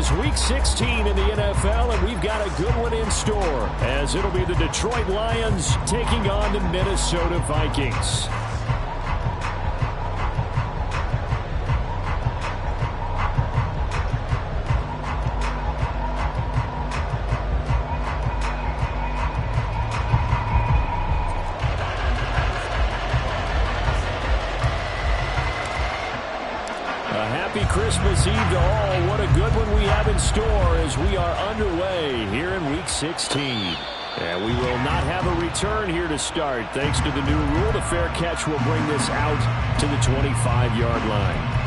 is Week 16 in the NFL, and we've got a good one in store, as it'll be the Detroit Lions taking on the Minnesota Vikings. Christmas Eve to all. What a good one we have in store as we are underway here in Week 16. And we will not have a return here to start. Thanks to the new rule, the fair catch will bring this out to the 25-yard line.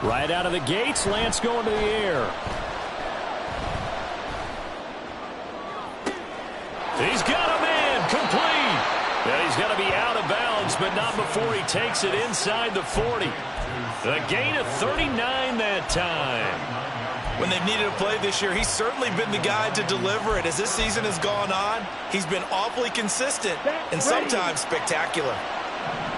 Right out of the gates, Lance going to the air. He's got a man, complete. Yeah, he's going to be out of bounds, but not before he takes it inside the 40. The gain of 39 that time. When they've needed a play this year, he's certainly been the guy to deliver it. As this season has gone on, he's been awfully consistent and sometimes spectacular.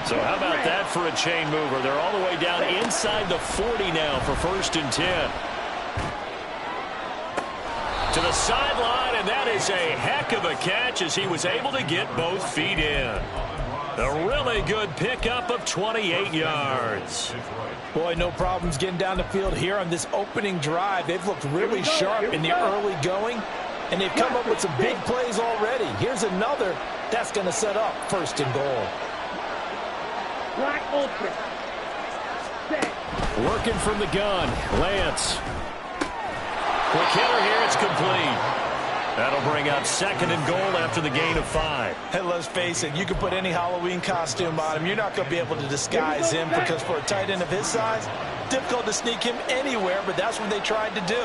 So how about that for a chain mover? They're all the way down inside the 40 now for 1st and 10. To the sideline, and that is a heck of a catch as he was able to get both feet in. A really good pickup of 28 yards. Boy, no problems getting down the field here on this opening drive. They've looked really sharp in the early going, and they've come up with some big plays already. Here's another that's going to set up 1st and goal. Working from the gun, Lance. Quick hitter here, it's complete. That'll bring up 2nd and goal after the gain of 5. Hey, let's face it, you can put any Halloween costume on him. You're not going to be able to disguise him because for a tight end of his size, difficult to sneak him anywhere, but that's what they tried to do.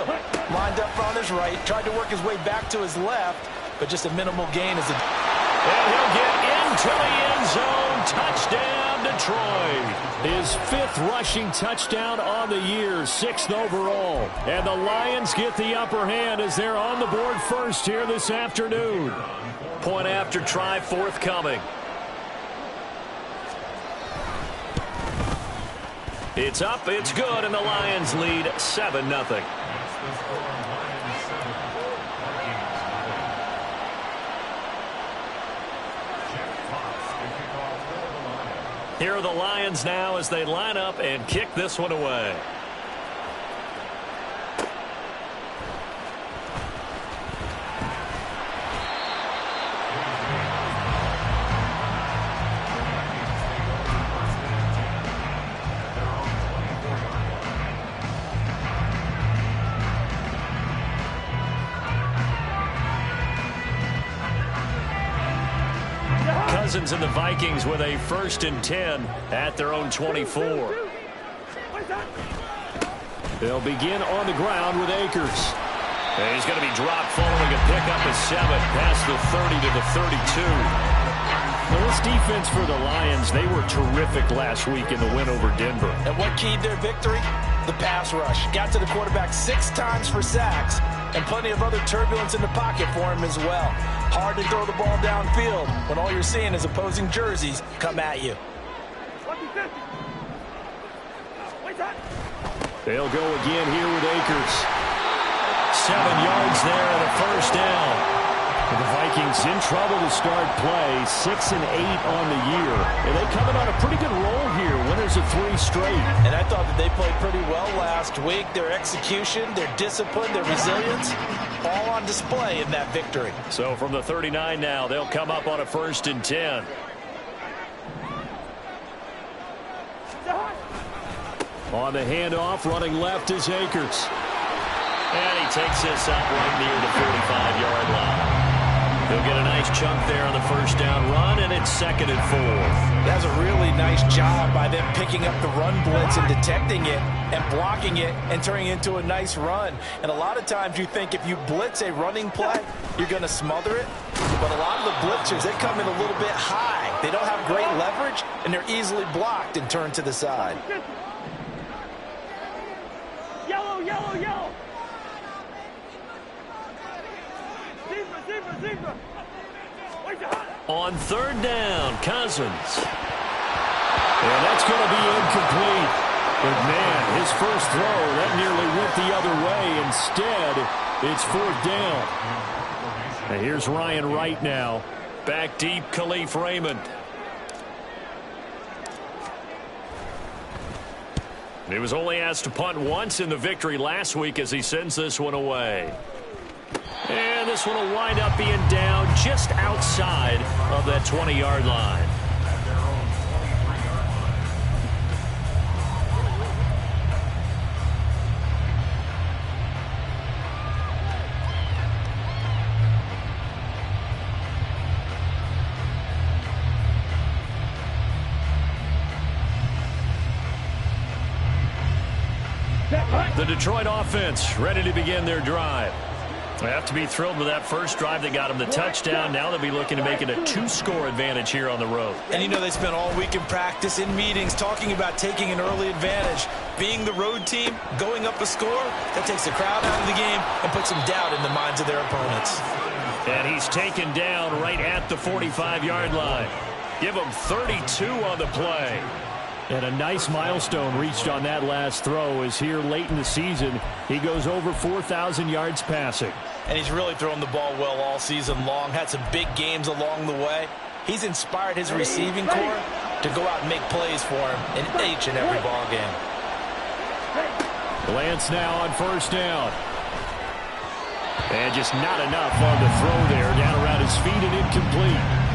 Lined up on his right, tried to work his way back to his left, but just a minimal gain as a... And he'll get into the end zone. Touchdown, Detroit. His 5th rushing touchdown on the year, 6th overall. And the Lions get the upper hand as they're on the board first here this afternoon. Point after try forthcoming. It's up, it's good, and the Lions lead 7-0. Here are the Lions now as they line up and kick this one away. Cousins and the Vikings with a 1st and 10 at their own 24. They'll begin on the ground with Akers. And he's going to be dropped following a pickup of 7 past the 30 to the 32. Well, this defense for the Lions, they were terrific last week in the win over Denver. And what keyed their victory? The pass rush. Got to the quarterback 6 times for sacks and plenty of other turbulence in the pocket for him as well. Hard to throw the ball downfield when all you're seeing is opposing jerseys come at you. They'll go again here with Akers. 7 yards there and a 1st down. The Vikings in trouble to start play, 6 and 8 on the year. And they coming on a pretty good roll here, winners of 3 straight. And I thought that they played pretty well last week. Their execution, their discipline, their resilience, all on display in that victory. So from the 39 now, they'll come up on a 1st and 10. On the handoff, running left is Akers. And he takes this up right near the 45-yard line. He'll get a nice chunk there on the 1st down run, and it's 2nd and 4. That's a really nice job by them picking up the run blitz and detecting it and blocking it and turning it into a nice run. And a lot of times you think if you blitz a running play, you're going to smother it. But a lot of the blitzers, they come in a little bit high. They don't have great leverage, and they're easily blocked and turned to the side. Yellow, yellow, yellow. Zebra, zebra, zebra. On third down, Cousins. And that's going to be incomplete. But, man, his first throw, that nearly went the other way. Instead, it's fourth down. And here's Ryan Wright now. Back deep, Khalif Raymond. He was only asked to punt once in the victory last week as he sends this one away. And this one will wind up being down just outside of that 20-yard line. The Detroit offense ready to begin their drive. They have to be thrilled with that first drive that got them the touchdown. Now they'll be looking to make it a 2-score advantage here on the road. And you know they spent all week in practice, in meetings, talking about taking an early advantage. Being the road team, going up a score, that takes the crowd out of the game and puts some doubt in the minds of their opponents. And he's taken down right at the 45-yard line. Give him 32 on the play. And a nice milestone reached on that last throw as here late in the season, he goes over 4,000 yards passing. And he's really thrown the ball well all season long, had some big games along the way. He's inspired his receiving corps to go out and make plays for him in each and every ball game. Lance now on first down. And just not enough on the throw there, down around his feet and incomplete.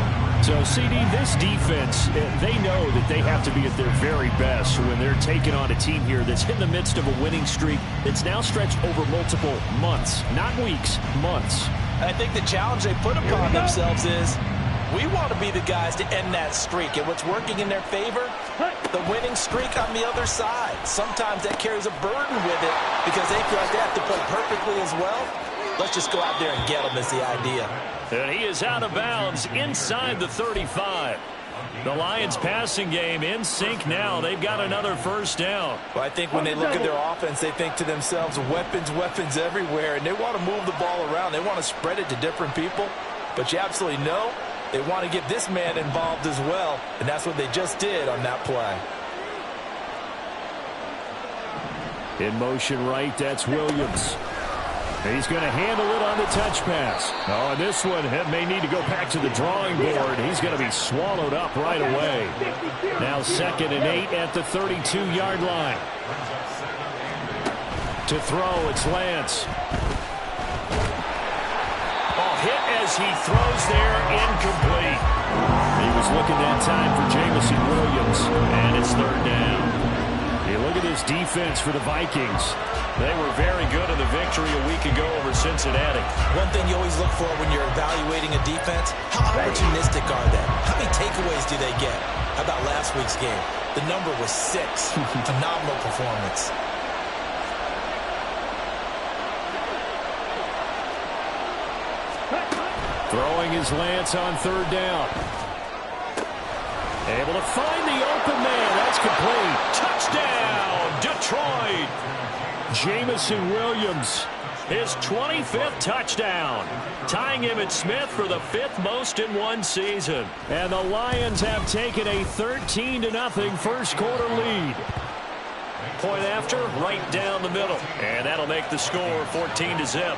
So, CD, this defense, they know that they have to be at their very best when they're taking on a team here that's in the midst of a winning streak that's now stretched over multiple months, not weeks, months. And I think the challenge they put upon themselves is we want to be the guys to end that streak. And what's working in their favor? The winning streak on the other side. Sometimes that carries a burden with it because they feel like they have to play perfectly as well. Let's just go out there and get them is the idea. And he is out of bounds inside the 35. The Lions passing game in sync now. They've got another first down. Well, I think when they look at their offense, they think to themselves, weapons, weapons everywhere. And they want to move the ball around. They want to spread it to different people. But you absolutely know they want to get this man involved as well. And that's what they just did on that play. In motion right, that's Williams. He's going to handle it on the touch pass. Oh, and this one may need to go back to the drawing board. He's going to be swallowed up right away. Now 2nd and 8 at the 32-yard line. To throw, it's Lance. Oh, hit as he throws there, incomplete. He was looking that time for Jamison Williams, and it's 3rd down. You look at this defense for the Vikings. They were very good in the victory a week ago over Cincinnati. One thing you always look for when you're evaluating a defense, how opportunistic are they? How many takeaways do they get? How about last week's game? The number was 6. Phenomenal performance. Throwing his Lance on 3rd down. Able to find the open man. That's complete. Touchdown, Detroit. Jamison Williams, his 25th touchdown, tying him at Smith for the 5th most in one season. And the Lions have taken a 13-0 first quarter lead. Point after, right down the middle. And that'll make the score 14-0.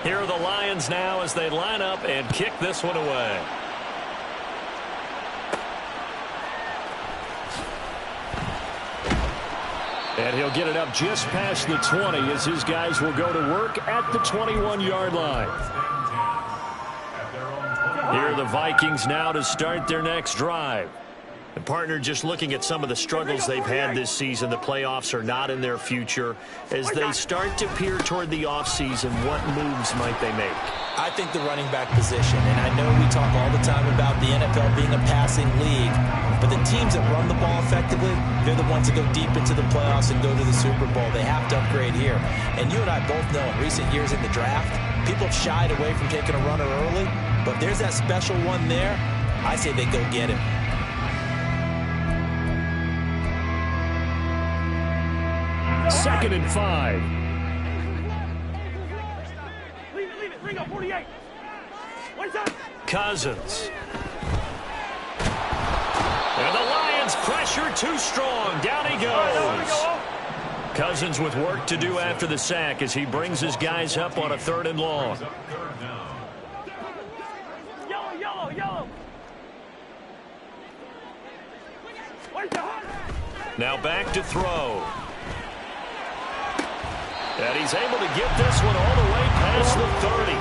Here are the Lions now as they line up and kick this one away. And he'll get it up just past the 20 as his guys will go to work at the 21-yard line. Here are the Vikings now to start their next drive. And partner, just looking at some of the struggles they've had this season, the playoffs are not in their future. As they start to peer toward the offseason, what moves might they make? I think the running back position, and I know we talk all the time about the NFL being a passing league, but the teams that run the ball effectively, they're the ones that go deep into the playoffs and go to the Super Bowl. They have to upgrade here. And you and I both know in recent years in the draft, People have shied away from taking a runner early, but if there's that special one there, I say they go get him. Second and 5. Leave it. Ringo, 48. One time. Cousins. And the Lions pressure too strong. Down he goes. Cousins with work to do after the sack as he brings his guys up on a 3rd and long. Yellow. Now back to throw. And he's able to get this one all the way past the 30.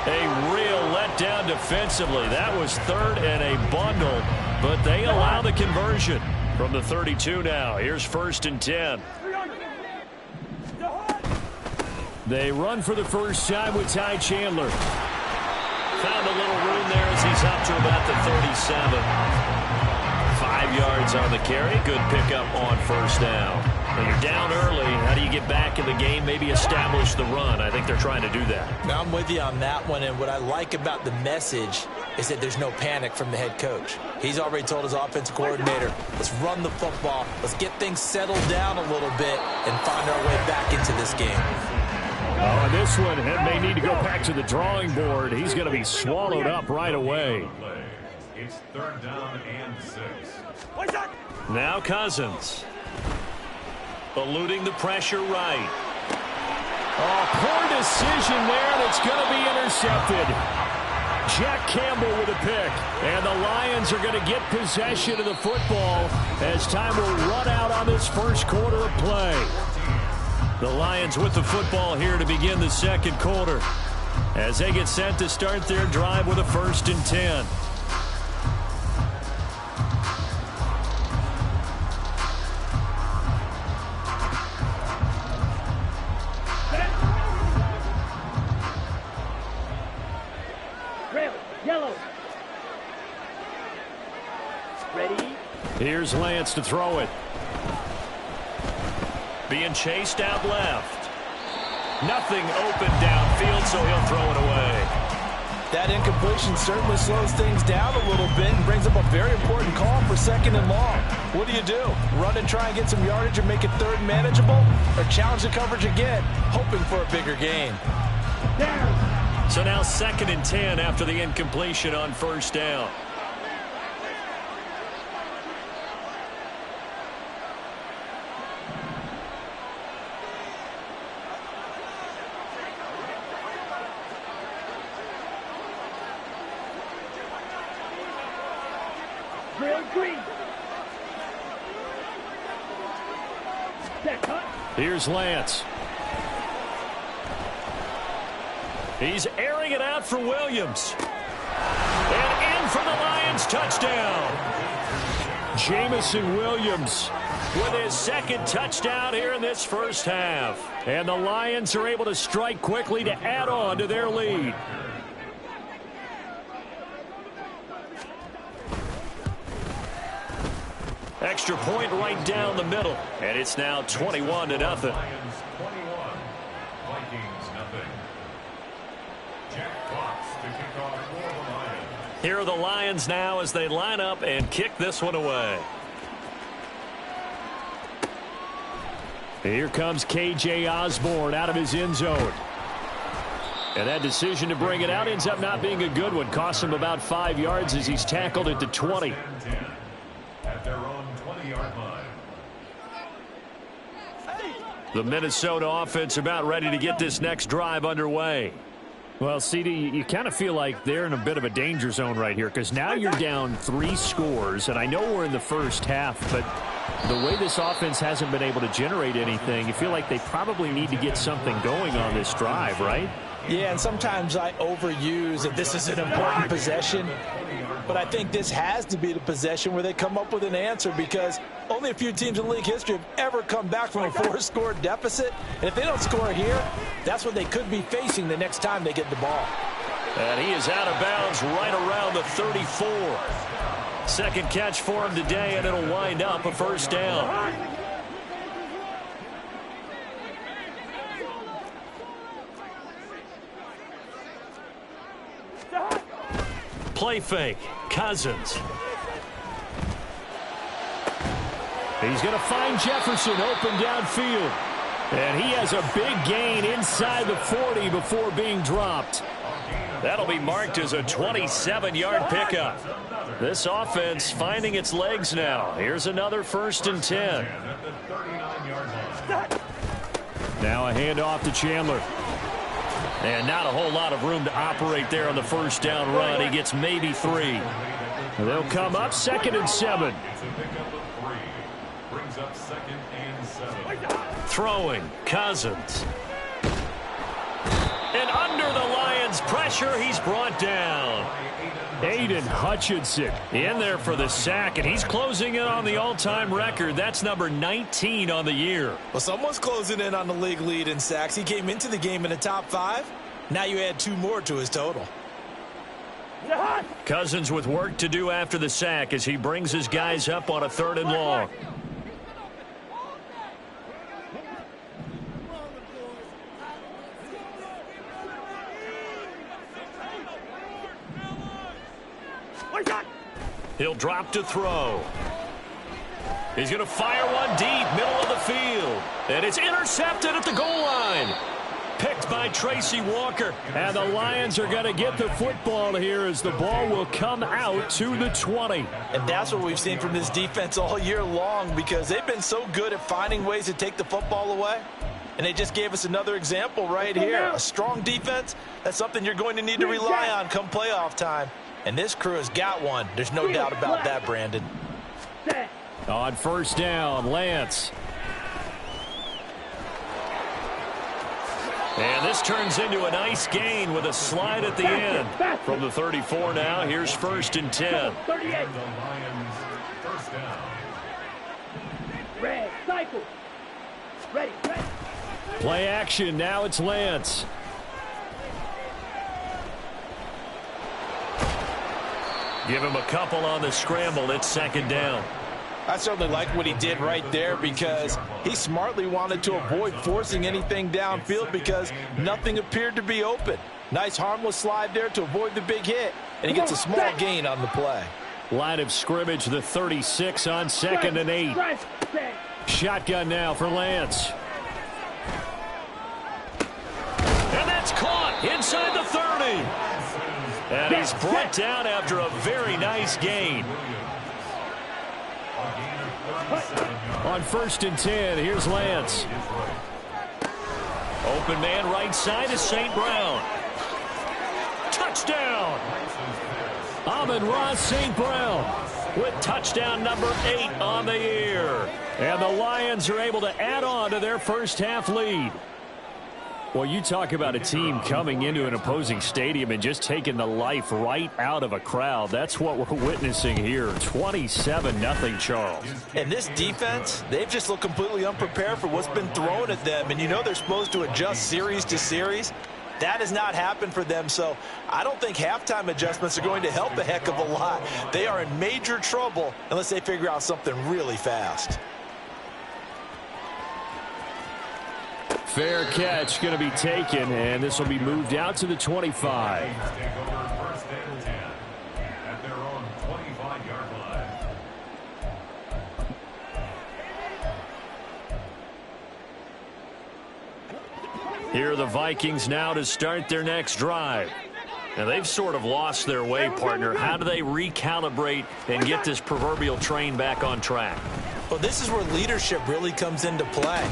A real letdown defensively. That was 3rd and a bundle, but they allow the conversion from the 32 now. Here's 1st and 10. They run for the first time with Ty Chandler. Found a little room there as he's up to about the 37. 5 yards on the carry. Good pickup on 1st down. When you're down early, how do you get back in the game, maybe establish the run? I think they're trying to do that. Now, I'm with you on that one, and what I like about the message is that there's no panic from the head coach. He's already told his offensive coordinator, let's run the football, let's get things settled down a little bit and find our way back into this game. Oh, and this one may need to go back to the drawing board. He's going to be swallowed up right away. It's 3rd down and 6. Now Cousins. Eluding the pressure right. Oh, poor decision there, and it's going to be intercepted. Jack Campbell with a pick. And the Lions are going to get possession of the football as time will run out on this first quarter of play. The Lions with the football here to begin the 2nd quarter as they get set to start their drive with a 1st and 10. Yellow. Ready? Here's Lance to throw it. Being chased out left. Nothing open downfield, so he'll throw it away. That incompletion certainly slows things down a little bit and brings up a very important call for 2nd and long. What do? Run and try and get some yardage and make it 3rd manageable? Or challenge the coverage again, hoping for a bigger gain? So now 2nd and 10 after the incompletion on 1st down. Green. Here's Lance. He's airing it out for Williams. And in for the Lions touchdown. Jamison Williams with his 2nd touchdown here in this first half. And the Lions are able to strike quickly to add on to their lead. Extra point right down the middle. And it's now 21-0. Lions 21, Vikings nothing. Jack Fox to kick off for the Lions. Here are the Lions now as they line up and kick this one away. Here comes K.J. Osborne out of his end zone. And that decision to bring it out ends up not being a good one. Costs him about 5 yards as he's tackled at the 20. At their own 20-yard line. The Minnesota offense about ready to get this next drive underway. Well, CD, you kind of feel like they're in a bit of a danger zone right here because now you're down 3 scores, and I know we're in the first half, but the way this offense hasn't been able to generate anything, you feel like they probably need to get something going on this drive, right? Yeah, and sometimes I overuse that this is an important possession, but I think this has to be the possession where they come up with an answer because only a few teams in league history have ever come back from a 4-score deficit. And if they don't score here, that's what they could be facing the next time they get the ball. And he is out of bounds right around the 34. Second catch for him today, and it'll wind up a first down. play fake. Cousins. He's going to find Jefferson open downfield. And he has a big gain inside the 40 before being dropped. That'll be marked as a 27-yard pickup. This offense finding its legs now. Here's another 1st and 10. Now a handoff to Chandler. And not a whole lot of room to operate there on the first down run. He gets maybe 3. They'll come up 2nd and 7. Throwing, Cousins. And under the Lions' pressure, he's brought down. Aiden Hutchinson in there for the sack, and he's closing in on the all-time record. That's number 19 on the year. Well, someone's closing in on the league lead in sacks. He came into the game in the top 5. Now you add 2 more to his total. Cousins with work to do after the sack as he brings his guys up on a 3rd and long. He'll drop to throw. He's going to fire one deep, middle of the field. And it's intercepted at the goal line. Picked by Tracy Walker. And the Lions are going to get the football here as the ball will come out to the 20. And that's what we've seen from this defense all year long, because they've been so good at finding ways to take the football away. And they just gave us another example right here. A strong defense, that's something you're going to need to rely on come playoff time. And this crew has got one. There's no doubt about that, Brandon. On 1st down, Lance. And this turns into a nice gain with a slide at the end. From the 34 now, here's 1st and 10. 38. Red, cycle. Ready. Play action, now it's Lance. Give him a couple on the scramble. It's 2nd down. I certainly like what he did right there, because he smartly wanted to avoid forcing anything downfield because nothing appeared to be open. Nice harmless slide there to avoid the big hit, and he gets a small gain on the play. Line of scrimmage, the 36 on 2nd and 8. Shotgun now for Lance. And that's caught inside the 30. And he's brought down after a very nice gain. On 1st and 10, here's Lance. Open man right side is St. Brown. Touchdown! Amon-Ra St. Brown with touchdown number 8 on the year. And the Lions are able to add on to their first half lead. Well, you talk about a team coming into an opposing stadium and just taking the life right out of a crowd. That's what we're witnessing here. 27-0, Charles. And this defense, they've just looked completely unprepared for what's been thrown at them. And you know they're supposed to adjust series to series. That has not happened for them, so I don't think halftime adjustments are going to help a heck of a lot. They are in major trouble unless they figure out something really fast. Fair catch going to be taken, and this will be moved out to the 25. Take over 1st and 10 at their own 25-yard line. Here are the Vikings now to start their next drive. Now, they've sort of lost their way, partner. How do they recalibrate and get this proverbial train back on track? Well, this is where leadership really comes into play.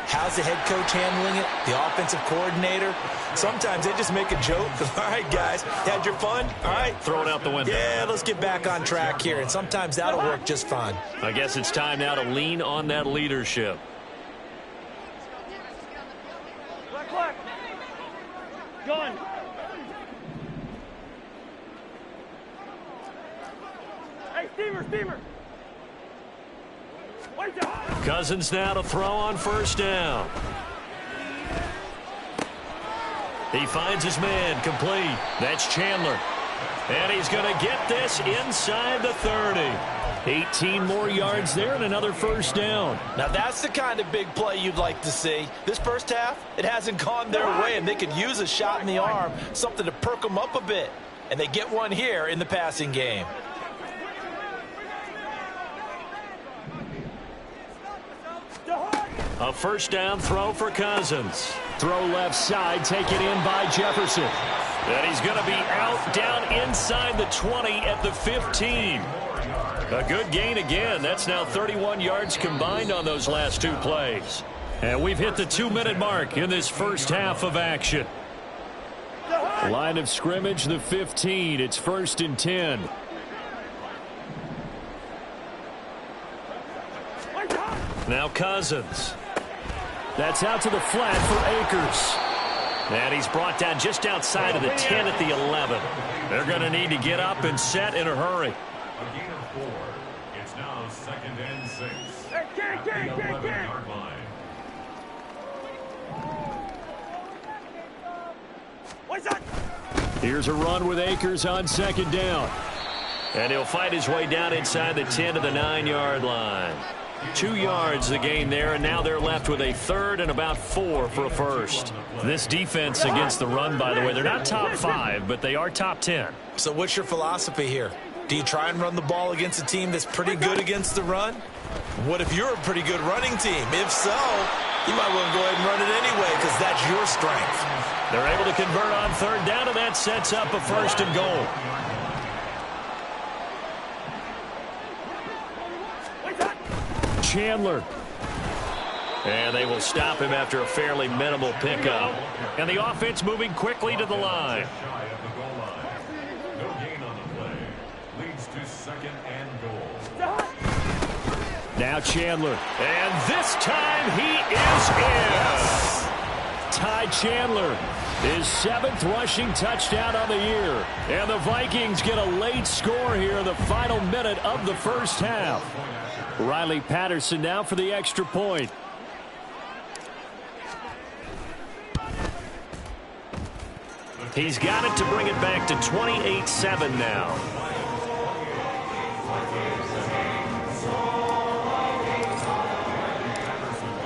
How's the head coach handling it? The offensive coordinator? Sometimes they just make a joke. All right, guys, had your fun? All right. Throw it out the window. Yeah, let's get back on track here. And sometimes that'll work just fine. I guess it's time now to lean on that leadership. Black. Gun. Hey, steamer. Cousins now to throw on 1st down. He finds his man, complete. That's Chandler. And he's going to get this inside the 30. 18 more yards there and another 1st down. Now that's the kind of big play you'd like to see. This first half, it hasn't gone their way, and they could use a shot in the arm, something to perk them up a bit. and they get one here in the passing game. A first down throw for Cousins. Throw left side, taken in by Jefferson. And he's going to be out down inside the 20 at the 15. A good gain again. That's now 31 yards combined on those last two plays. And we've hit the 2-minute mark in this first half of action. Line of scrimmage, the 15. It's 1st and 10. Now Cousins. That's out to the flat for Akers. And he's brought down just outside of the 10 at the 11. They're going to need to get up and set in a hurry. A gain of 4. It's now 2nd and 6. At the 11-yard line. Here's a run with Akers on 2nd down. And he'll fight his way down inside the 10 to the 9-yard line. 2 yards the gain there, and now they're left with a 3rd and about 4 for a first. This defense against the run, by the way, they're not top 5, but they are top 10. So what's your philosophy here? Do you try and run the ball against a team that's pretty good against the run? What if you're a pretty good running team? If so, you might want to go ahead and run it anyway because that's your strength. They're able to convert on 3rd down, and that sets up a 1st and goal. Chandler. And they will stop him after a fairly minimal pickup. And the offense moving quickly to the line. Shy of the goal line. No gain on the play. Leads to 2nd and goal. Now Chandler. And this time he is in. Ty Chandler, his 7th rushing touchdown on the year. And the Vikings get a late score here in the final minute of the first half. Riley Patterson now for the extra point. He's got it to bring it back to 28-7 now.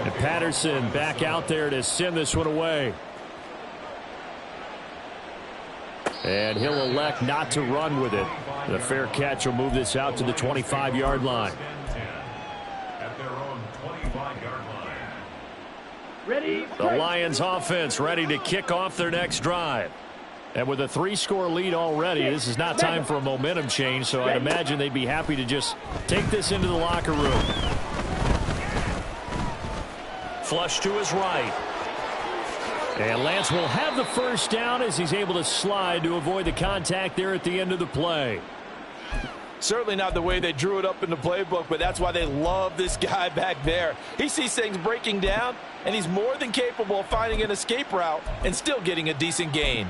And Patterson back out there to send this one away. And he'll elect not to run with it. The fair catch will move this out to the 25-yard line. The Lions offense ready to kick off their next drive. And with a 3-score lead already, this is not time for a momentum change, so I'd imagine they'd be happy to just take this into the locker room. Flush to his right. And Lance will have the first down as he's able to slide to avoid the contact there at the end of the play. Certainly not the way they drew it up in the playbook, but that's why they love this guy back there. He sees things breaking down, and he's more than capable of finding an escape route and still getting a decent gain.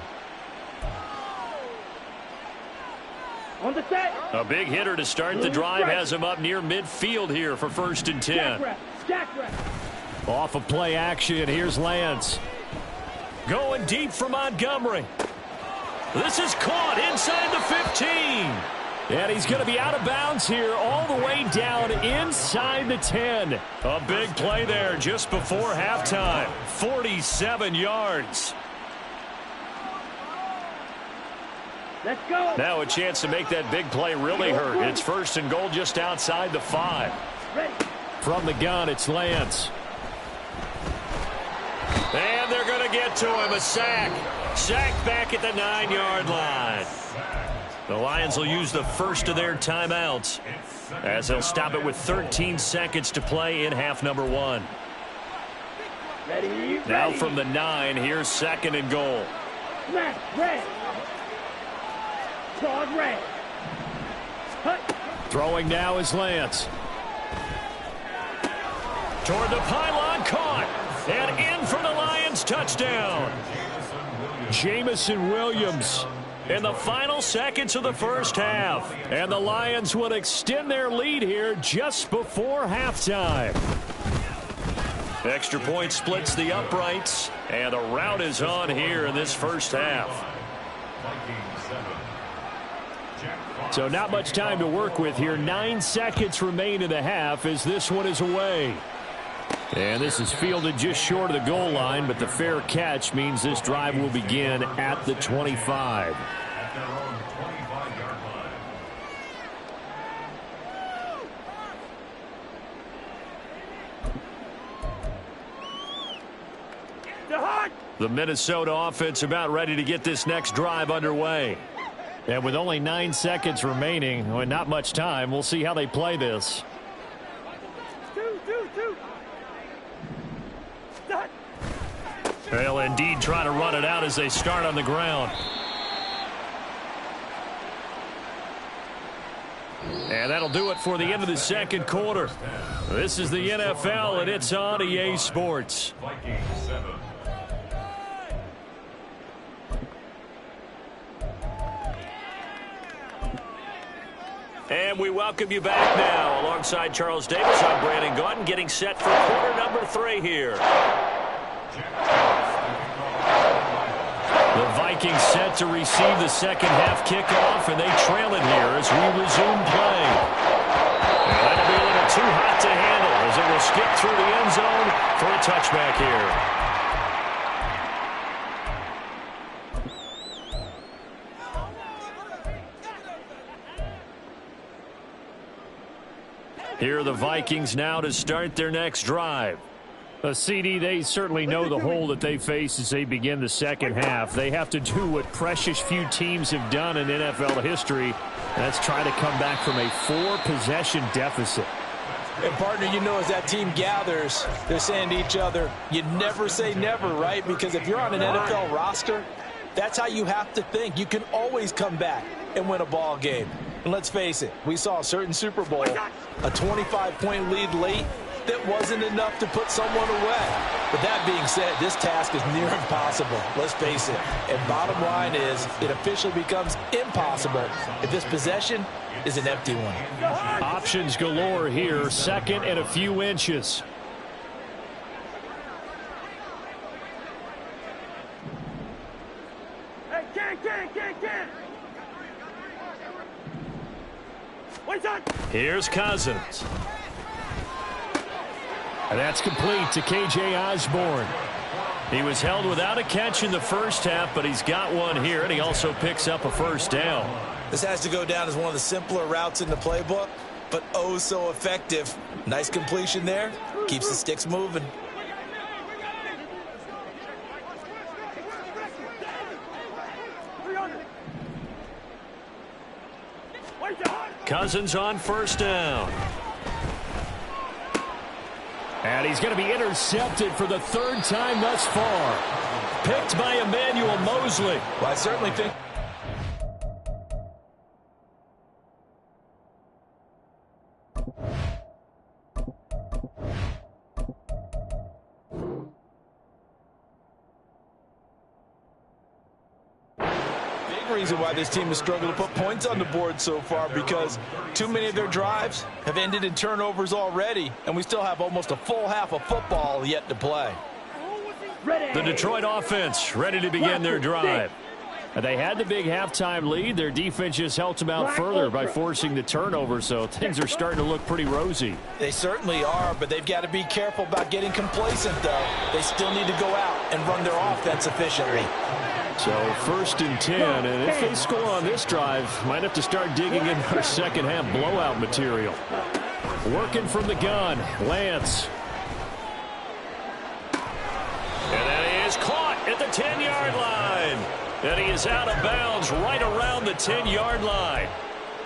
On the set. A big hitter to start the drive has him up near midfield here for 1st and 10. Off of play action, here's Lance. Going deep for Montgomery. This is caught inside the 15. And he's going to be out of bounds here all the way down inside the 10. A big play there just before halftime. 47 yards. Let's go. Now a chance to make that big play really hurt. It's 1st and goal just outside the 5. Ready. From the gun, it's Lance. And they're going to get to him. A sack. Sack back at the 9-yard line. The Lions will use the first of their timeouts as they'll stop it with 13 seconds to play in half number 1. Ready. Now from the 9, here's 2nd and goal. Smash. Red. Claude red. Hut. Throwing now is Lance. Toward the pylon, caught. And in for the Lions touchdown. Jamison Williams. In the final seconds of the first half. And the Lions will extend their lead here just before halftime. Extra point splits the uprights. And the rout is on here in this first half. So not much time to work with here. 9 seconds remain in the half as this one is away. And this is fielded just short of the goal line, but the fair catch means this drive will begin at the 25. At their own The Minnesota offense about ready to get this next drive underway. And with only 9 seconds remaining, well, not much time, we'll see how they play this. They'll indeed try to run it out as they start on the ground. And that'll do it for the end of the second quarter. This is the NFL, and it's on EA Sports. Vikings 7. And we welcome you back now. Alongside Charles Davis, I'm Brandon Gaudin, getting set for quarter number 3 here. The Vikings set to receive the second half kickoff, and they trail it here as we resume play. And that'll be a little too hot to handle as it will skip through the end zone for a touchback here. Here are the Vikings now to start their next drive. CD, they certainly know the hole that they face as they begin the second half. They have to do what precious few teams have done in NFL history. That's try to come back from a 4-possession deficit. And, partner, you know, as that team gathers, they're saying to each other, you never say never, right? Because if you're on an NFL roster, that's how you have to think. You can always come back and win a ball game. And let's face it, we saw a certain Super Bowl, a 25-point lead late, that wasn't enough to put someone away. But that being said, this task is near impossible. Let's face it. And bottom line is, it officially becomes impossible if this possession is an empty one. Options galore here. Second and a few inches. Hey, can. Here's Cousins. And that's complete to K.J. Osborne. He was held without a catch in the first half, but he's got one here, and he also picks up a first down. This has to go down as one of the simpler routes in the playbook, but oh so effective. Nice completion there. Keeps the sticks moving. Cousins on first down. And he's going to be intercepted for the 3rd time thus far. Picked by Emmanuel Mosley. Well, I certainly think reason why this team has struggled to put points on the board so far, because too many of their drives have ended in turnovers already, and we still have almost a full half of football yet to play. The Detroit offense ready to begin their drive. They had the big halftime lead. Their defense just helped them out further by forcing the turnover, so things are starting to look pretty rosy. They certainly are, but they've got to be careful about getting complacent, though. They still need to go out and run their offense efficiently. So 1st and 10, and if they score on this drive, might have to start digging in their second half blowout material. Working from the gun, Lance. And then he is caught at the 10-yard line. And he is out of bounds right around the 10-yard line.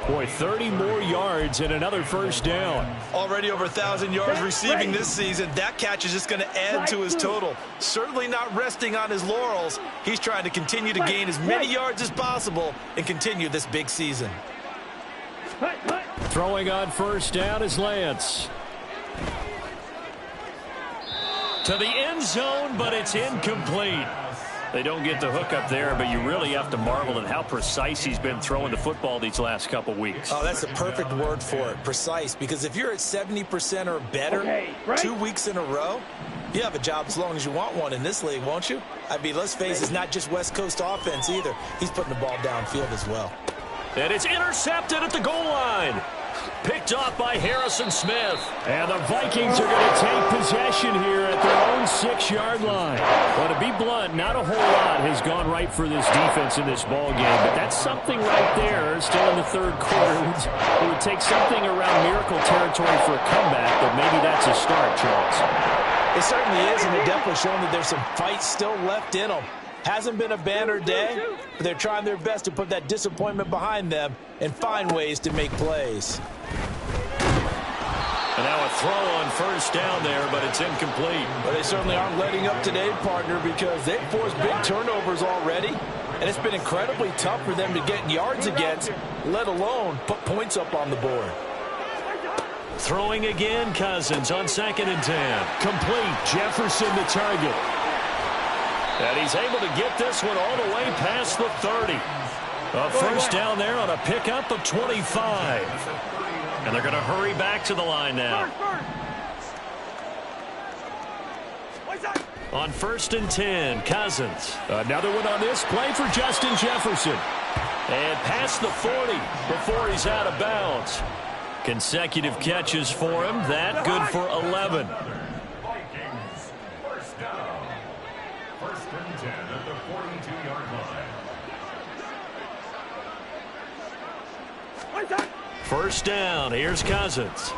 Boy, 30 more yards and another first down. Already over 1,000 yards receiving this season. That catch is just going to add to his total. Certainly not resting on his laurels. He's trying to continue to gain as many yards as possible and continue this big season. Throwing on first down is Lance. To the end zone, but it's incomplete. They don't get the hook up there, but you really have to marvel at how precise he's been throwing the football these last couple weeks. Oh, that's the perfect word for it, precise, because if you're at 70% or better 2 weeks in a row, you have a job as long as you want one in this league, won't you? I mean, let's face it, it's not just West Coast offense either. He's putting the ball downfield as well. And it's intercepted at the goal line. Picked off by Harrison Smith. And the Vikings are going to take possession here at their own 6-yard line. Well, to be blunt, not a whole lot has gone right for this defense in this ball game, but that's something right there. Still in the 3rd quarter. It would take something around miracle territory for a comeback, but maybe that's a start, Charles. It certainly is, and they're definitely showing that there's some fight still left in them. Hasn't been a banner day, but they're trying their best to put that disappointment behind them and find ways to make plays. And now a throw on first down there, but it's incomplete. Well, they certainly aren't letting up today, partner, because they've forced big turnovers already, and it's been incredibly tough for them to get yards against, let alone put points up on the board. Throwing again, Cousins on 2nd and 10. Complete. Jefferson the target. And he's able to get this one all the way past the 30. A first down there on a pickup of 25. And they're going to hurry back to the line now. On 1st and 10, Cousins. Another one on this play for Justin Jefferson. And past the 40 before he's out of bounds. Consecutive catches for him. That good for 11. Vikings, first down. 1st and 10 at the 42-yard line. First down. Here's Cousins.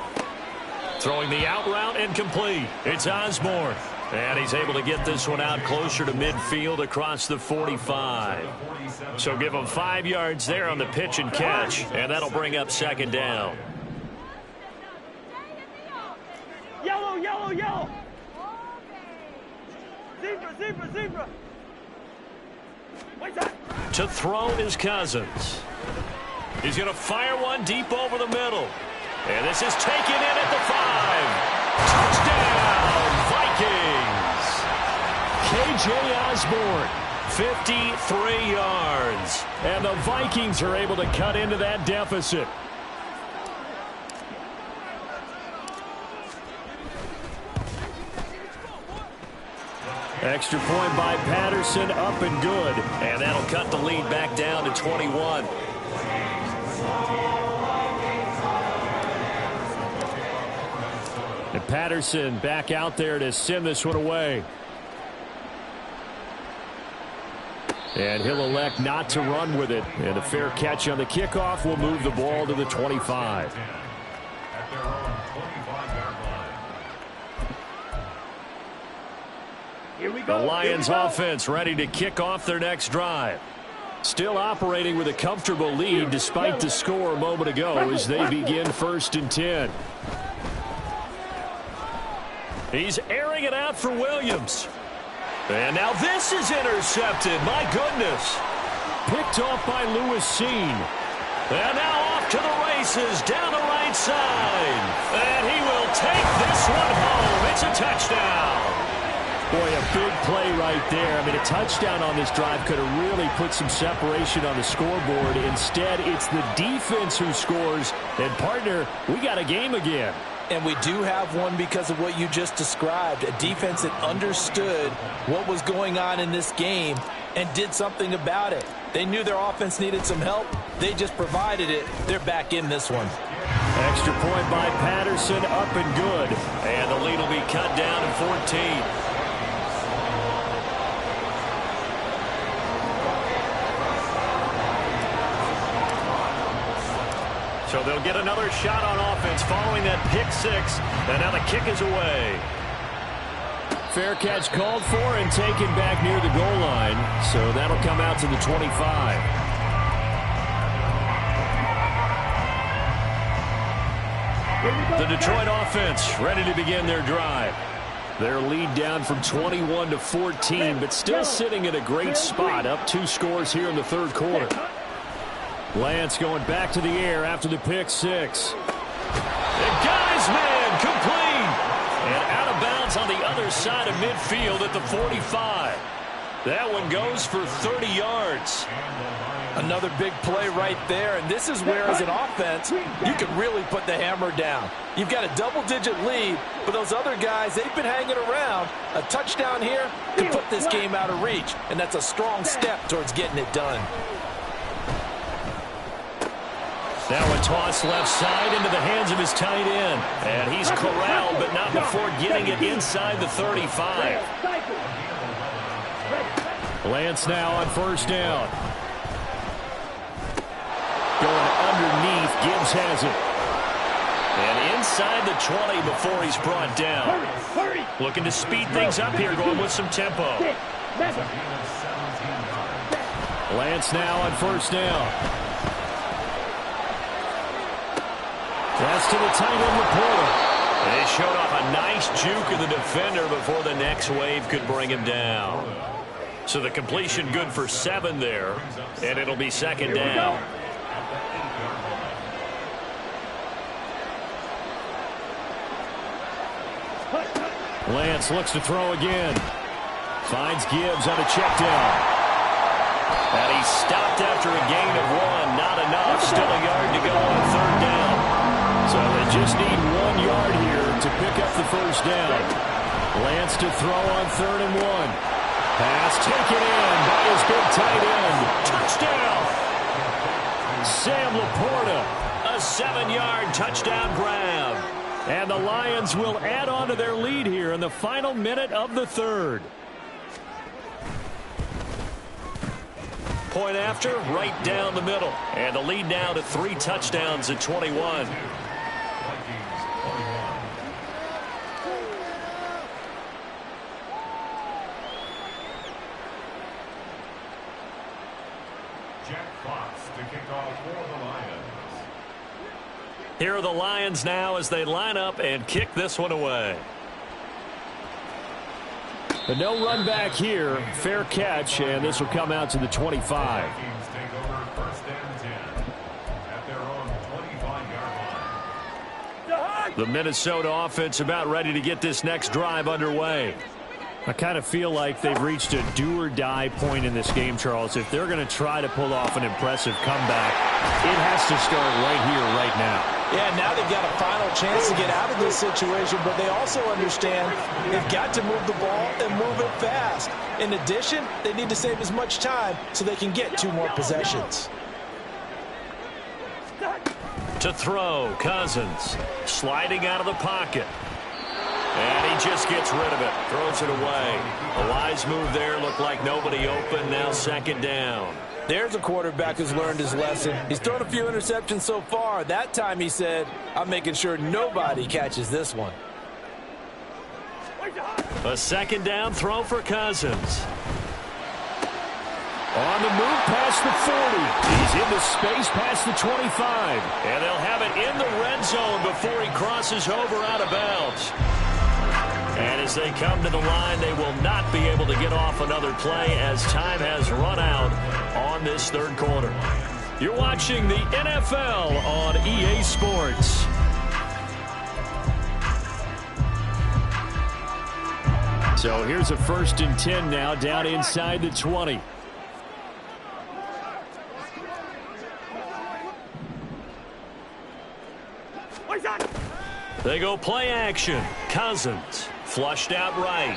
Throwing the out route and complete. It's Osborne. And he's able to get this one out closer to midfield across the 45. So give him 5 yards there on the pitch and catch. And that'll bring up 2nd down. Yellow, yellow, yellow. Zebra, zebra, zebra. To throw is Cousins. He's going to fire one deep over the middle. And this is taken in at the 5. Touchdown, Vikings. K.J. Osborne, 53 yards. And the Vikings are able to cut into that deficit. Extra point by Patterson, up and good. And that'll cut the lead back down to 21. And Patterson back out there to send this one away. And he'll elect not to run with it. And a fair catch on the kickoff will move the ball to the 25. The Lions offense ready to kick off their next drive. Still operating with a comfortable lead despite the score a moment ago as they begin 1st and 10. He's airing it out for Williams. And now this is intercepted. My goodness. Picked off by Lewis Seen. And now off to the races down the right side. And he will take this one home. It's a touchdown. Boy, a big play right there. I mean, a touchdown on this drive could have really put some separation on the scoreboard. Instead, it's the defense who scores. And, partner, we got a game again. And we do have one because of what you just described. A defense that understood what was going on in this game and did something about it. They knew their offense needed some help. They just provided it. They're back in this one. Extra point by Patterson, up and good. And the lead will be cut down to 14. So they'll get another shot on offense following that pick 6. And now the kick is away. Fair catch called for and taken back near the goal line. So that'll come out to the 25. The Detroit offense ready to begin their drive. Their lead down from 21 to 14, but still sitting in a great spot, up 2 scores here in the 3rd quarter. Lance going back to the air after the pick 6. And guy's man complete. And out of bounds on the other side of midfield at the 45. That one goes for 30 yards. Another big play right there, and this is where, as an offense, you can really put the hammer down. You've got a double-digit lead, but those other guys, they've been hanging around. A touchdown here could put this game out of reach, and that's a strong step towards getting it done. Now a toss left side into the hands of his tight end. And he's corralled, but not before getting it inside the 35. Lance now on 1st down. Going underneath, Gibbs has it. And inside the 20 before he's brought down. Hurry. Looking to speed things up here, going with some tempo. Lance now on first down. That's to the tight end, Laporta. And they showed off a nice juke of the defender before the next wave could bring him down. So the completion good for 7 there, and it'll be second down. Lance looks to throw again. Finds Gibbs on a check down. And he's stopped after a gain of 1. Not enough. Still a yard to go on third down. So they just need 1 yard here to pick up the first down. Lance to throw on 3rd and 1. Pass taken in by his big tight end. Touchdown! Sam Laporta, a 7-yard touchdown grab. And the Lions will add on to their lead here in the final minute of the 3rd. Point after, right down the middle. And the lead now to 3 touchdowns at 21. Here are the Lions now as they line up and kick this one away. But no run back here. Fair catch, and this will come out to the 25. Vikings take over first and 10 at their own 25-yard line. The Minnesota offense about ready to get this next drive underway. I kind of feel like they've reached a do-or-die point in this game, Charles. If they're going to try to pull off an impressive comeback, it has to start right here, right now. Yeah, now they've got a final chance to get out of this situation, but they also understand they've got to move the ball and move it fast. In addition, they need to save as much time so they can get 2 more possessions. To throw, Cousins, sliding out of the pocket. And he just gets rid of it, throws it away. A wise move there, looked like nobody open, now second down. There's a quarterback who's learned his lesson. He's thrown a few interceptions so far. That time he said, I'm making sure nobody catches this one. A second down throw for Cousins. On the move past the 40. He's into space past the 25. And they'll have it in the red zone before he crosses over out of bounds. And as they come to the line, they will not be able to get off another play as time has run out on this 3rd quarter. You're watching the NFL on EA Sports. So here's a 1st and 10 now down inside the 20. They go play action. Cousins flushed out right.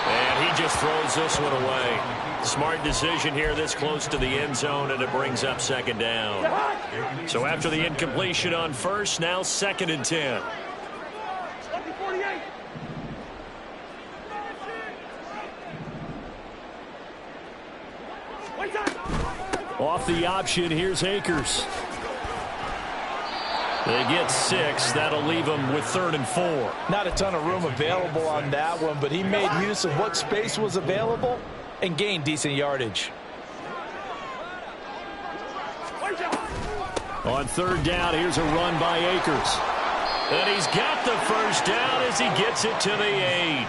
And he just throws this one away. Smart decision here this close to the end zone, and it brings up second down. So after the incompletion on first, now 2nd and 10. Off the option, here's Akers. They get 6. That'll leave them with 3rd and 4. Not a ton of room available on that one, but he made use of what space was available and gained decent yardage. On 3rd down, here's a run by Akers. And he's got the first down as he gets it to the 8.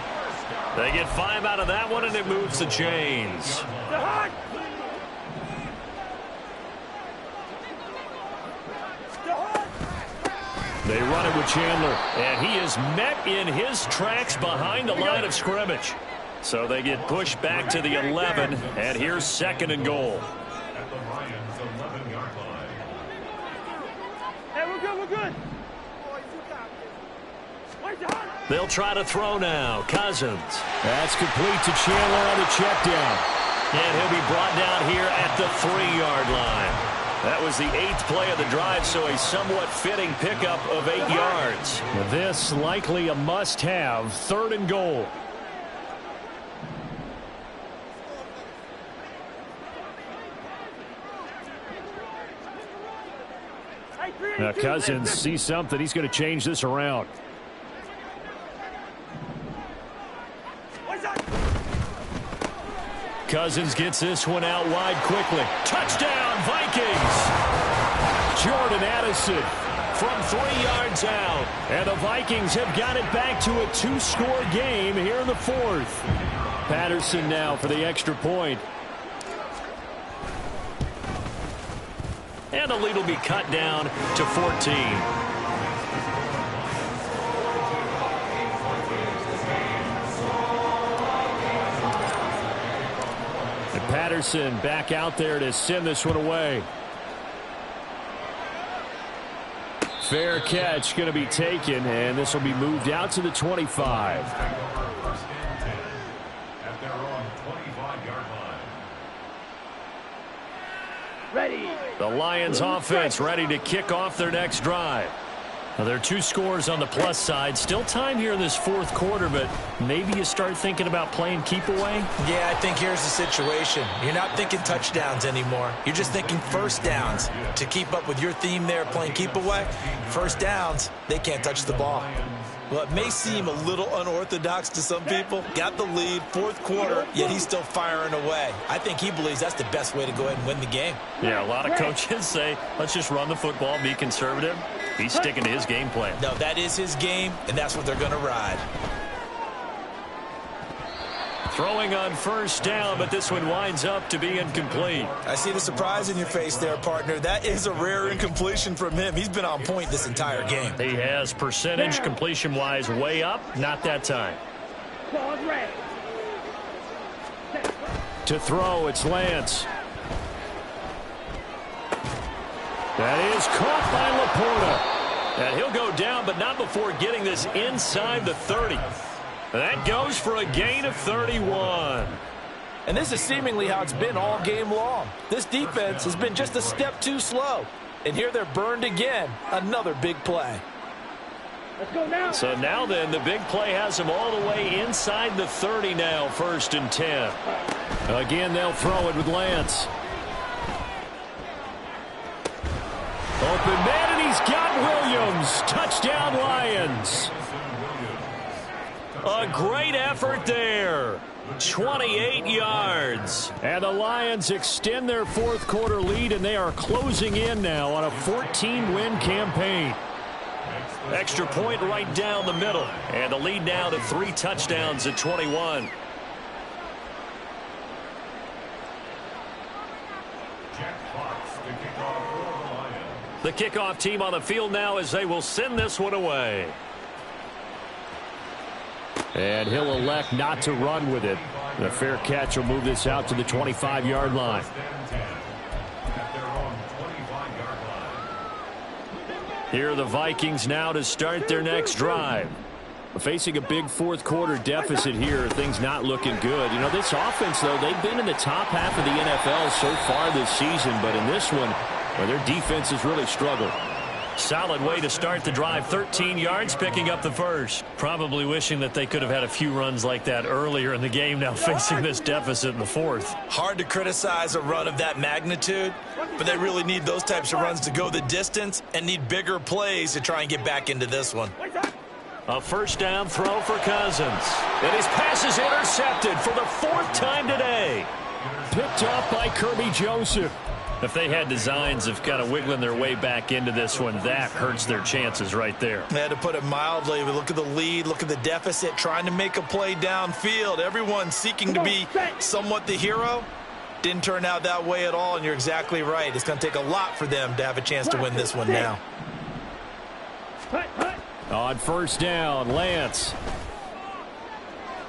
They get 5 out of that one, and it moves the chains. They run it with Chandler, and he is met in his tracks behind the line of scrimmage. So they get pushed back to the 11, and here's 2nd and goal. At the Lions' 11-yard line. Hey, we're good. They'll try to throw now. Cousins. That's complete to Chandler on the check down. And he'll be brought down here at the 3-yard line. That was the 8th play of the drive, so a somewhat fitting pickup of 8 yards. This likely a must-have, 3rd and goal. Cousins sees something. He's going to change this around. Cousins gets this one out wide quickly. Touchdown, Vikings! Jordan Addison from 3 yards out. And the Vikings have got it back to a 2-score game here in the 4th. Patterson now for the extra point. And the lead will be cut down to 14. And Patterson back out there to send this one away. Fair catch going to be taken, and this will be moved out to the 25. At their own 25-yard line. Ready. The Lions offense ready to kick off their next drive. Now, there are 2 scores on the plus side. Still time here in this 4th quarter, but maybe you start thinking about playing keep away? Yeah, I think here's the situation. You're not thinking touchdowns anymore. You're just thinking first downs. To keep up with your theme there, playing keep away, first downs, they can't touch the ball. Well, it may seem a little unorthodox to some people. Got the lead, 4th quarter, yet he's still firing away. I think he believes that's the best way to go ahead and win the game. Yeah, a lot of coaches say, let's just run the football, be conservative. He's sticking to his game plan. No, that is his game, and that's what they're going to ride. Throwing on first down, but this one winds up to be incomplete. I see the surprise in your face there, partner. That is a rare incompletion from him. He's been on point this entire game. He has percentage completion-wise way up. Not that time. To throw, it's Lance. That is caught by Laporta. And he'll go down, but not before getting this inside the 30. That goes for a gain of 31. And this is seemingly how it's been all game long. This defense has been just a step too slow. And here they're burned again. Another big play. Let's go now. So now then, the big play has them all the way inside the 30 now, 1st and 10. Again, they'll throw it with Lance. Open man, and he's got Williams. Touchdown, Lions. A great effort there. 28 yards. And the Lions extend their 4th quarter lead, and they are closing in now on a 14-win campaign. Extra point right down the middle. And the lead now to 3 touchdowns at 21. The kickoff team on the field now as they will send this one away. And he'll elect not to run with it. The fair catch will move this out to the 25-yard line. Here are the Vikings now to start their next drive. Facing a big 4th quarter deficit here, things not looking good. You know, this offense, though, they've been in the top half of the NFL so far this season, but in this one, well, their defense has really struggled. Solid way to start the drive. 13 yards, picking up the first. Probably wishing that they could have had a few runs like that earlier in the game, now facing this deficit in the 4th. Hard to criticize a run of that magnitude, but they really need those types of runs to go the distance and need bigger plays to try and get back into this one. A first down throw for Cousins. And his pass is intercepted for the 4th time today. Picked up by Kirby Joseph. If they had designs of kind of wiggling their way back into this one, that hurts their chances right there. They had to put it mildly. Look at the lead, look at the deficit, trying to make a play downfield. Everyone seeking to be somewhat the hero. Didn't turn out that way at all, and you're exactly right. It's going to take a lot for them to have a chance to win this one now. On first down, Lance.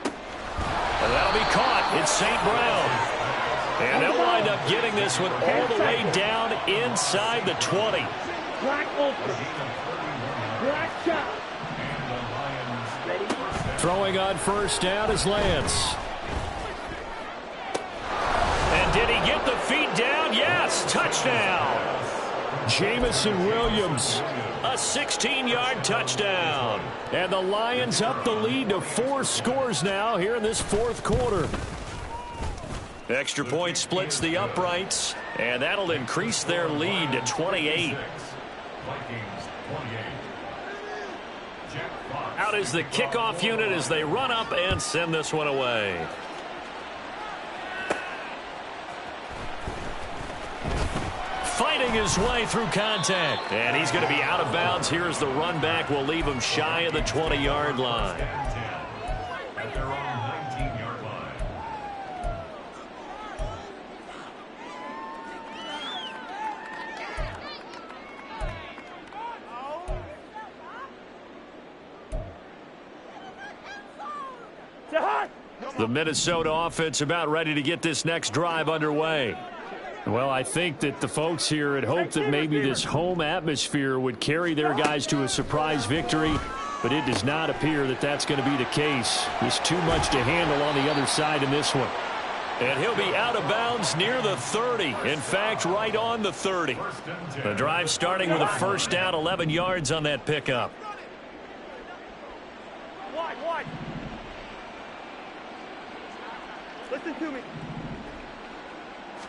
And that'll be caught. It's St. Brown. And they'll wind up getting this one all the way down inside the 20. Black open. Black shot. Throwing on first down is Lance. And did he get the feet down? Yes, touchdown. Jamison Williams, a 16-yard touchdown. And the Lions up the lead to 4 scores now here in this 4th quarter. Extra point splits the uprights, and that'll increase their lead to 28. Vikings 28. Jack Fox. Out is the kickoff unit as they run up and send this one away. Fighting his way through contact. And he's going to be out of bounds. Here's the run back. Will leave him shy of the 20-yard line. At their own 19-yard line. The Minnesota offense about ready to get this next drive underway. Well, I think that the folks here had hoped that maybe this home atmosphere would carry their guys to a surprise victory, but it does not appear that that's going to be the case. There's too much to handle on the other side in this one. And he'll be out of bounds near the 30. In fact, right on the 30. The drive starting with a first down, 11 yards on that pickup. Wide. Listen to me.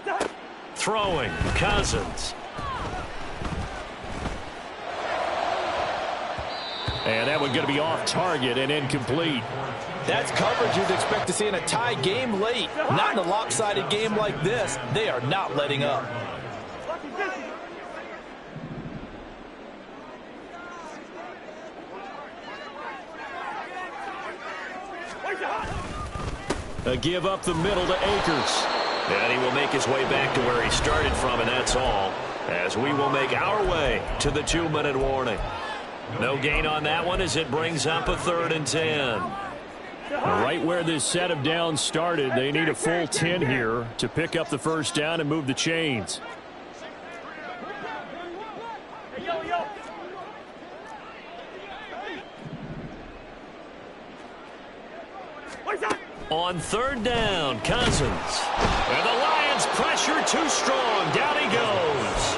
Stop. Throwing, Cousins. And that one going to be off target and incomplete. That's coverage you'd expect to see in a tie game late. Not in a lopsided game like this. They are not letting up. A give up the middle to Akers. And he will make his way back to where he started from, and that's all. As we will make our way to the 2-minute warning. No gain on that one as it brings up a 3rd and 10. Right where this set of downs started, they need a full 10 here to pick up the first down and move the chains. On 3rd down, Cousins. And the Lions pressure too strong. Down he goes.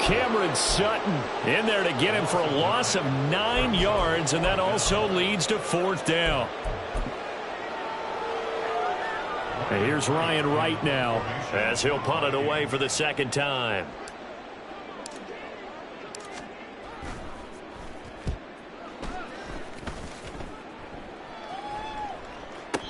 Cameron Sutton in there to get him for a loss of 9 yards, and that also leads to 4th down. And here's Ryan Wright now as he'll punt it away for the 2nd time.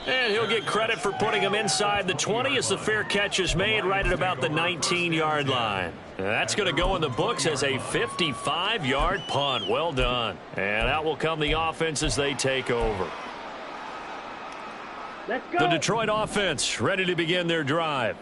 And he'll get credit for putting him inside the 20 as the fair catch is made right at about the 19-yard line. That's going to go in the books as a 55-yard punt. Well done. And out will come the offense as they take over. The Detroit offense ready to begin their drive.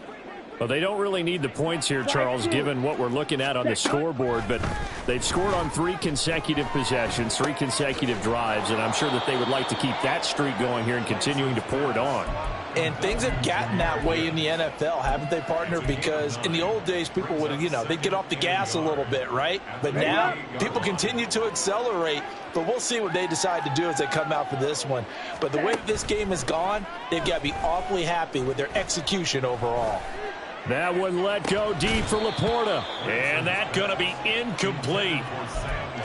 Well, they don't really need the points here, Charles, given what we're looking at on the scoreboard, but they've scored on 3 consecutive possessions, 3 consecutive drives, and I'm sure that they would like to keep that streak going here and continuing to pour it on. And things have gotten that way in the NFL, haven't they, partner? Because in the old days, people would, they'd get off the gas a little bit, right? But now, people continue to accelerate. But we'll see what they decide to do as they come out for this one. But the way this game has gone, they've got to be awfully happy with their execution overall. That one let go deep for Laporta. And that's going to be incomplete.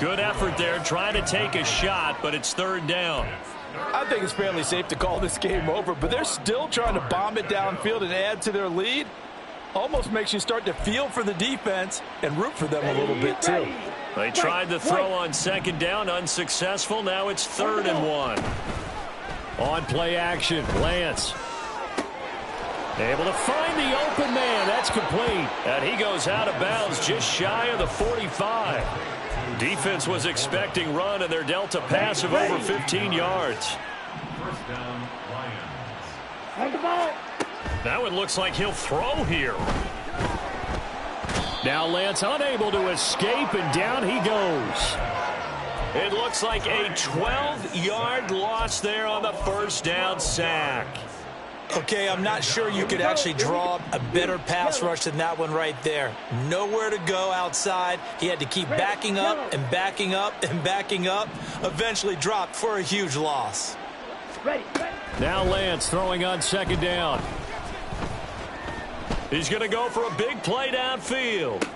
Good effort there, trying to take a shot, but it's 3rd down. I think it's fairly safe to call this game over, but they're still trying to bomb it downfield and add to their lead. Almost makes you start to feel for the defense and root for them a little bit, too. They tried the throw on 2nd down, unsuccessful. Now it's 3rd and 1. On play action, Lance. Able to find the open man. That's complete. And he goes out of bounds just shy of the 45. Defense was expecting run, and they're dealt a pass of over 15 yards. 1st down, Lions. That one looks like he'll throw here. Now Lance unable to escape, and down he goes. It looks like a 12-yard loss there on the 1st down sack. Okay, I'm not sure you could actually draw a better pass rush than that one right there. Nowhere to go outside. He had to keep backing up and backing up and backing up. Eventually dropped for a huge loss. Now Lance throwing on 2nd down. He's going to go for a big play downfield.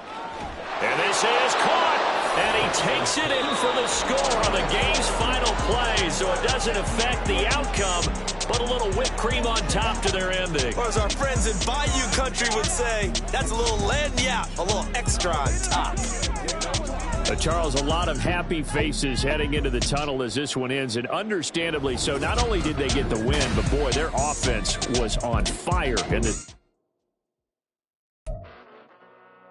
And this is caught. And he takes it in for the score on the game's final play. So it doesn't affect the outcome, but a little whipped cream on top to their ending. Or as our friends in Bayou Country would say, that's a little lagniappe, a little extra on top. Charles, a lot of happy faces heading into the tunnel as this one ends, and understandably so. Not only did they get the win, but boy, their offense was on fire in the